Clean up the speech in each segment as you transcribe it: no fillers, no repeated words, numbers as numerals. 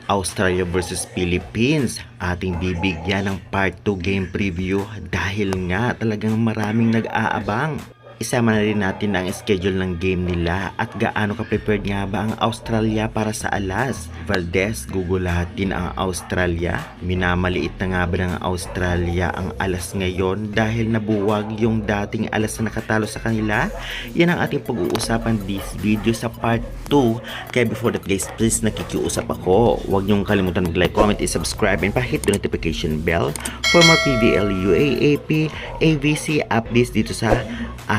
Australia versus Philippines. Ating bibigyan ng part 2 game preview dahil nga talagang maraming nag-aabang. Isama na rin natin ang schedule ng game nila at gaano ka-prepared nga ba ang Australia para sa alas. Valdez gugulatin ang Australia. Minamaliit na nga ba ng Australia ang alas ngayon dahil nabuwag yung dating alas na nakatalo sa kanila? Yan ang ating pag-uusapan this video sa part 2. Kaya before that guys, please nakikiusap ako. Huwag niyong kalimutan mag-like, comment, subscribe, and pa-hit the notification bell for more PVL, UAAP, AVC updates dito sa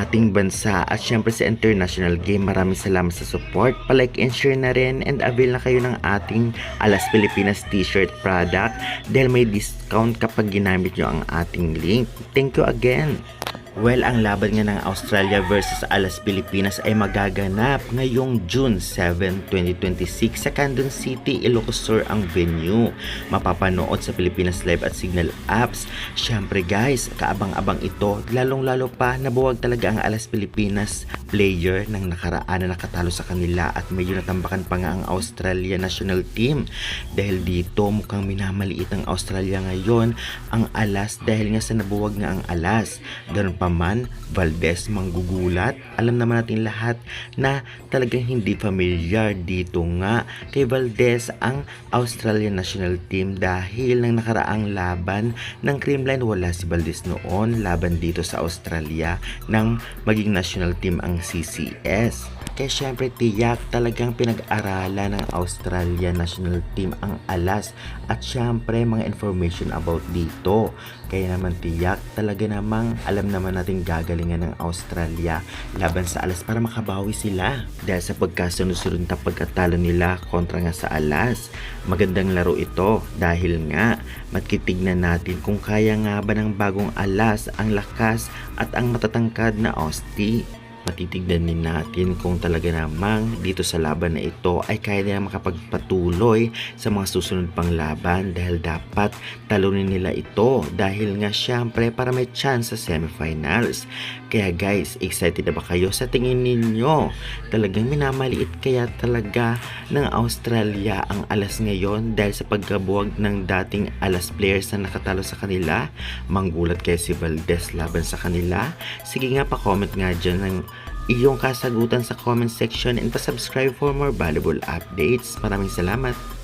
ating bansa at syempre sa international game. Maraming salamat sa support. Pa-like and share na rin and avail na kayo ng ating Alas Pilipinas t-shirt product dahil may discount kapag ginamit nyo ang ating link. Thank you again. Well, ang laban nga ng Australia versus Alas Pilipinas ay magaganap ngayong June 7, 2026 sa Candon City, Ilocos Sur ang venue. Mapapanood sa Pilipinas Live at Signal Apps. Syempre guys, kaabang-abang ito. Lalong-lalo pa, nabuwag talaga ang Alas Pilipinas player ng nakaraan na nakatalo sa kanila at medyo natambakan pa nga ang Australia national team. Dahil dito, mukhang minamaliit ang Australia ngayon ang Alas dahil nga sa nabuwag nga ang Alas. Ganun pa man, Valdez manggugulat. Alam naman natin lahat na talagang hindi familiar dito nga kay Valdez ang Australian national team dahil ng nakaraang laban ng Creamline wala si Valdez noon laban dito sa Australia nang maging national team ang CCS. Kaya syempre tiyak talagang pinag-aralan ng Australia national team ang Alas at syempre mga information about dito. Kaya naman tiyak talaga namang alam naman natin gagalingan ng Australia laban sa Alas para makabawi sila. Dahil sa pagkasunod-sunod na pagkatalo nila kontra nga sa Alas. Magandang laro ito dahil nga matitignan natin kung kaya nga ba ng bagong Alas ang lakas at ang matatangkad na Aussie. Matitignan din natin kung talaga namang dito sa laban na ito ay kaya nila makapagpatuloy sa mga susunod pang laban dahil dapat talunin nila ito dahil nga syempre para may chance sa semifinals. Kaya guys, excited na ba kayo sa tingin ninyo? Talagang minamaliit kaya talaga ng Australia ang Alas ngayon dahil sa pagkabuwag ng dating Alas players na nakatalo sa kanila? Manggulat kaya si Valdez laban sa kanila? Sige nga pa-comment nga dyan ng iyong kasagutan sa comment section and pa-subscribe for more valuable updates. Maraming salamat!